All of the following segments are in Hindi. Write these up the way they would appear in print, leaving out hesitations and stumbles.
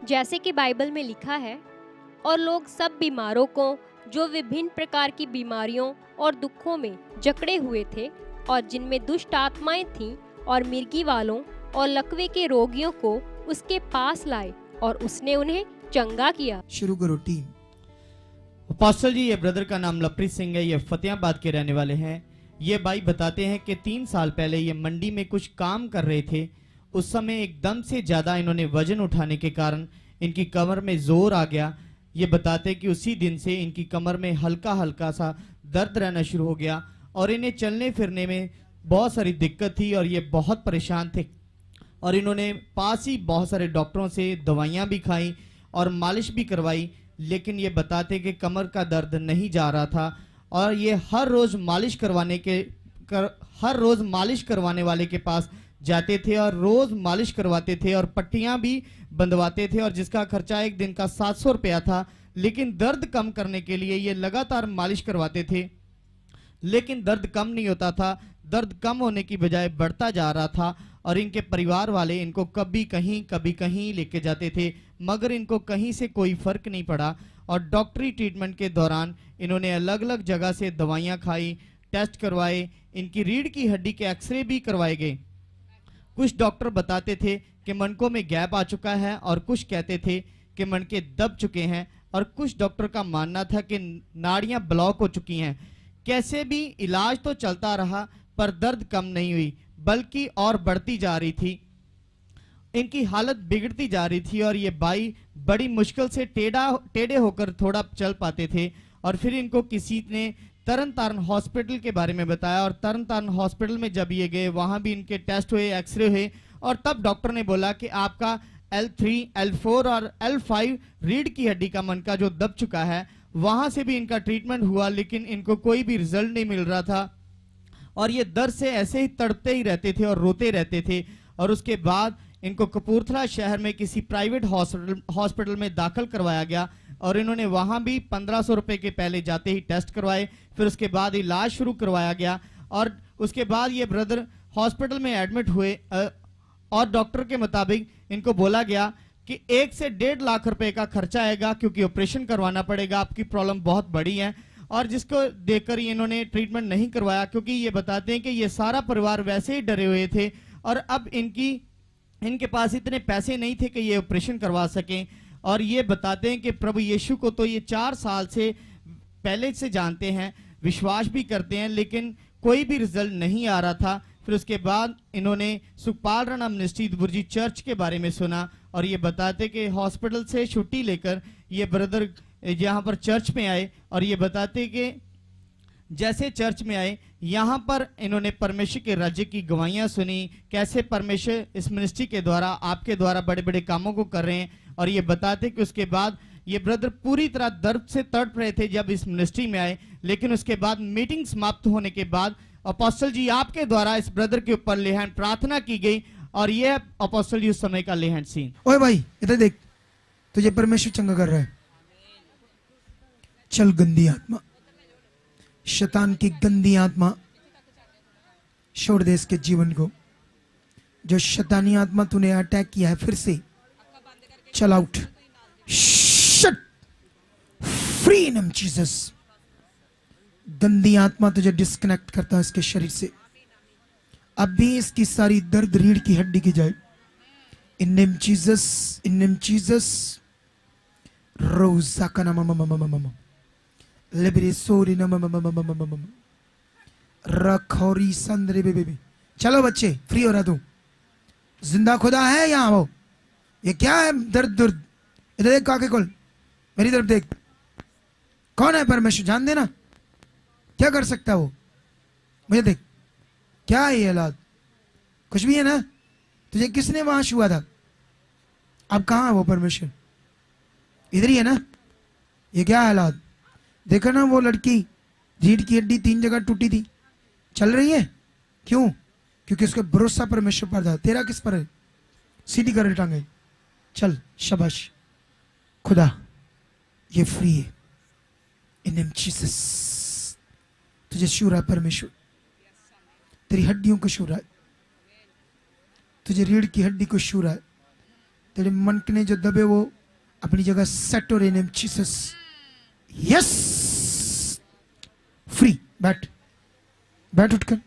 जैसे कि बाइबल में लिखा है, और लोग सब बीमारों को जो विभिन्न प्रकार की बीमारियों और दुखों में जकड़े हुए थे और जिनमें दुष्ट आत्माएं थीं और मिर्गी वालों और लकवे के रोगियों को उसके पास लाए और उसने उन्हें चंगा किया। शुरू करो टीम। अपोस्टल जी, ये ब्रदर का नाम लवप्रीत सिंह है। ये फतेहाबाद के रहने वाले हैं। ये भाई बताते हैं कि 3 साल पहले ये मंडी में कुछ काम कर रहे थे। उस समय एकदम से ज़्यादा इन्होंने वजन उठाने के कारण इनकी कमर में जोर आ गया। ये बताते कि उसी दिन से इनकी कमर में हल्का हल्का सा दर्द रहना शुरू हो गया और इन्हें चलने फिरने में बहुत सारी दिक्कत थी और ये बहुत परेशान थे। और इन्होंने पास ही बहुत सारे डॉक्टरों से दवाइयाँ भी खाई और मालिश भी करवाई, लेकिन ये बताते कि कमर का दर्द नहीं जा रहा था। और ये हर रोज़ मालिश करवाने वाले के पास जाते थे और रोज़ मालिश करवाते थे और पट्टियाँ भी बंधवाते थे और जिसका खर्चा एक दिन का 700 रुपया था। लेकिन दर्द कम करने के लिए ये लगातार मालिश करवाते थे, लेकिन दर्द कम नहीं होता था। दर्द कम होने की बजाय बढ़ता जा रहा था और इनके परिवार वाले इनको कभी कहीं लेके जाते थे, मगर इनको कहीं से कोई फर्क नहीं पड़ा। और डॉक्टरी ट्रीटमेंट के दौरान इन्होंने अलग अलग जगह से दवाइयाँ खाई, टेस्ट करवाए, इनकी रीढ़ की हड्डी के एक्सरे भी करवाए गए। कुछ डॉक्टर बताते थे कि मणकों में गैप आ चुका है और कुछ कहते थे कि मणके दब चुके हैं और कुछ डॉक्टर का मानना था कि नाड़ियां ब्लॉक हो चुकी हैं। कैसे भी इलाज तो चलता रहा पर दर्द कम नहीं हुई, बल्कि और बढ़ती जा रही थी। इनकी हालत बिगड़ती जा रही थी और ये भाई बड़ी मुश्किल से टेढ़े होकर थोड़ा चल पाते थे। और फिर इनको किसी ने तरन तारण हॉस्पिटल के बारे में बताया और तरन तारण हॉस्पिटल में जब ये गए, वहाँ भी इनके टेस्ट हुए, एक्सरे हुए और तब डॉक्टर ने बोला कि आपका L3, L4 और L5 रीढ़ की हड्डी का मनका जो दब चुका है, वहाँ से भी इनका ट्रीटमेंट हुआ, लेकिन इनको कोई भी रिजल्ट नहीं मिल रहा था और ये दर्द से ऐसे ही तड़पते ही रहते थे और रोते रहते थे। और उसके बाद इनको कपूरथला शहर में किसी प्राइवेट हॉस्पिटल में दाखिल करवाया गया और इन्होंने वहाँ भी 1500 रुपये के पहले जाते ही टेस्ट करवाए, फिर उसके बाद इलाज शुरू करवाया गया और उसके बाद ये ब्रदर हॉस्पिटल में एडमिट हुए और डॉक्टर के मुताबिक इनको बोला गया कि 1 से 1.5 लाख रुपए का खर्चा आएगा क्योंकि ऑपरेशन करवाना पड़ेगा, आपकी प्रॉब्लम बहुत बड़ी है। और जिसको देखकर इन्होंने ट्रीटमेंट नहीं करवाया क्योंकि ये बताते हैं कि ये सारा परिवार वैसे ही डरे हुए थे और अब इनके पास इतने पैसे नहीं थे कि ये ऑपरेशन करवा सकें। और ये बताते हैं कि प्रभु यीशु को तो ये 4 साल से पहले से जानते हैं, विश्वास भी करते हैं, लेकिन कोई भी रिजल्ट नहीं आ रहा था। फिर उसके बाद इन्होंने सुखपाल राणा मिनिस्ट्री बुर्जी चर्च के बारे में सुना और ये बताते कि हॉस्पिटल से छुट्टी लेकर ये ब्रदर यहाँ पर चर्च में आए और ये बताते कि जैसे चर्च में आए, यहाँ पर इन्होंने परमेश्वर के राज्य की गवाहियाँ सुनी, कैसे परमेश्वर इस मिनिस्ट्री के द्वारा आपके द्वारा बड़े बड़े कामों को कर रहे हैं। और ये बताते कि उसके बाद ये ब्रदर पूरी तरह दर्द से तड़प रहे थे जब इस मिनिस्ट्री में आए, लेकिन उसके बाद मीटिंग समाप्त होने के बाद अपोस्टल जी आपके द्वारा इस ब्रदर के ऊपर लेहैंड प्रार्थना की गई और यह अपोस्टल जी उस समय का लेहैंड सीन। ओए भाई इधर देख, तुझे परमेश्वर चंगा कर रहा है। चल गंदी आत्मा, शैतान की गंदी आत्मा छोड़ दे इसके जीवन को। जो शैतानी आत्मा तूने अटैक किया है फिर से, चल out, shut free in name Jesus. गंदी आत्मा तुझे डिस्कनेक्ट करता है इसके शरीर से। अब भी इसकी सारी दर्द रीढ़ की हड्डी की जाए। In name Jesus, in name Jesus. रोजा का नाम लेबरे सोरी नम रखौरी संदरे बेबी। चलो बच्चे फ्री हो रहा तू, जिंदा खुदा है यहाँ। वो ये क्या है दर्द? इधर देख, काके खोल, मेरी तरफ देख। कौन है परमेश्वर? जान देना क्या कर सकता है वो। मुझे देख, क्या है ये औलाद? कुछ भी है ना? तुझे किसने वहां छुआ था? अब कहाँ है वो परमेश्वर? इधर ही है ना? ये क्या है औलाद? देखा ना वो लड़की, रीढ़ की हड्डी 3 जगह टूटी थी, चल रही है। क्यों? क्योंकि उसका भरोसा परमेश्वर पर था। तेरा किस पर है? सीधी कर टांगे। चल शाबाश खुदा, ये फ्री है इन नेम जीसस। तुझे छू रहा है परमेश्वर, तेरी हड्डियों को छू रहा है, तुझे रीढ़ की हड्डी को छू रहा है, तेरे मनकने जो दबे वो अपनी जगह सेट हो रहे नेम जीसस। Yes, free. बैठ, बैठ उठकर।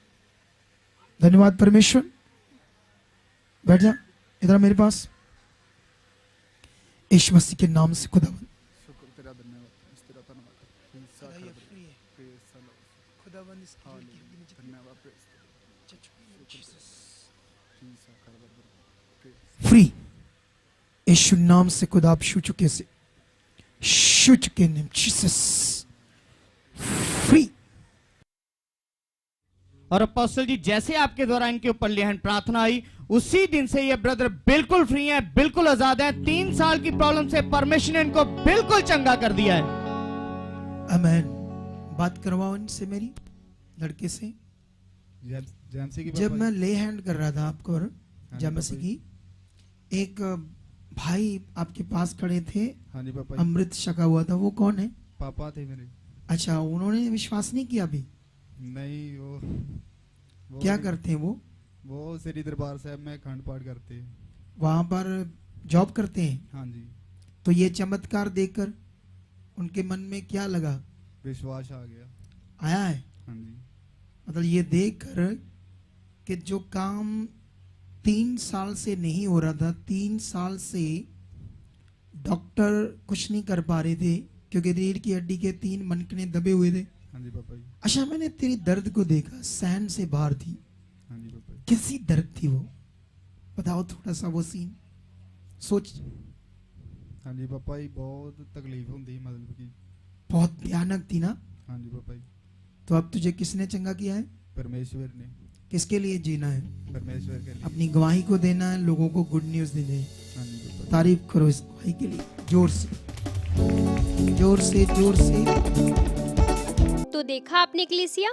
धन्यवाद परमेश्वर। बैठ जा, इधर आ मेरे पास। यीशु मसीह के नाम से खुदावन, फ्री। यीशु नाम से खुदा आप छू चुके से, छू चुके नेम जीसस, फ्री। और अपोस्टल जी जैसे आपके द्वारा इनके ऊपर लेहन प्रार्थना आई, उसी दिन से ये ब्रदर बिल्कुल फ्री हैं, बिल्कुल आजाद हैं। 3 साल की प्रॉब्लम से परमेश्वर ने इनको बिल्कुल चंगा कर दिया है। आमेन। बात करवाओ इनसे, मेरी लड़के से। जब मैं ले हैंड कर रहा था आपको जब मसीह की, एक भाई आपके पास खड़े थे, हाँ जी पापा। अमृत छका हुआ था, वो कौन है? पापा थे मेरे। अच्छा, उन्होंने विश्वास नहीं किया अभी? नहीं, वो क्या करते हैं वो श्री दरबार साहब में खंड पाठ करते हैं। वहां पर जॉब करते हैं? हाँ जी। तो ये चमत्कार देखकर उनके मन में क्या लगा? विश्वास आ गया। आया है? हाँ जी। मतलब ये देखकर कि जो काम 3 साल से नहीं हो रहा था, 3 साल से डॉक्टर कुछ नहीं कर पा रहे थे क्योंकि रीढ़ की हड्डी के 3 मनकने दबे हुए थे। हाँ जी पापा जी। अच्छा, मैंने तेरी दर्द को देखा, सहन से बाहर थी। हाँ जी पापा जी। कैसी दर्द थी वो? बताओ थोड़ा सा वो सीन सोच। हाँ जी पापा जी, बहुत तकलीफ होती मतलब की। बहुत भयानक थी ना? हाँ जी पापा जी। तो अब तुझे किसने चंगा किया है? परमेश्वर ने। किसके लिए जीना है? परमेश्वर के लिए। अपनी गवाही को देना है, लोगों को गुड न्यूज देना है। हाँ जी पापा जी। तारीफ करो इस गवाही के लिए, जोर से, जोर से, जोर से। तो देखा आपने कलीसिया,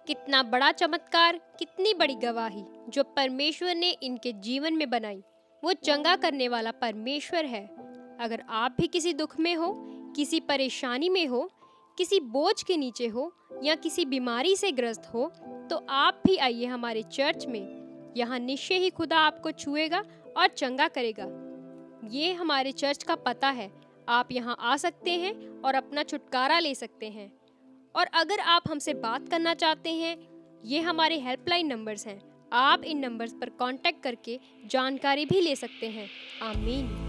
कितना बड़ा चमत्कार, कितनी बड़ी गवाही जो परमेश्वर ने इनके जीवन में बनाई। वो चंगा करने वाला परमेश्वर है। अगर आप भी किसी दुख में हो, किसी परेशानी में हो, किसी बोझ के नीचे हो या किसी बीमारी से ग्रस्त हो, तो आप भी आइए हमारे चर्च में। यहाँ निश्चय ही खुदा आपको छुएगा और चंगा करेगा। ये हमारे चर्च का पता है। आप यहाँ आ सकते हैं और अपना छुटकारा ले सकते हैं। और अगर आप हमसे बात करना चाहते हैं, ये हमारे हेल्पलाइन नंबर्स हैं। आप इन नंबर्स पर कांटेक्ट करके जानकारी भी ले सकते हैं। आमीन।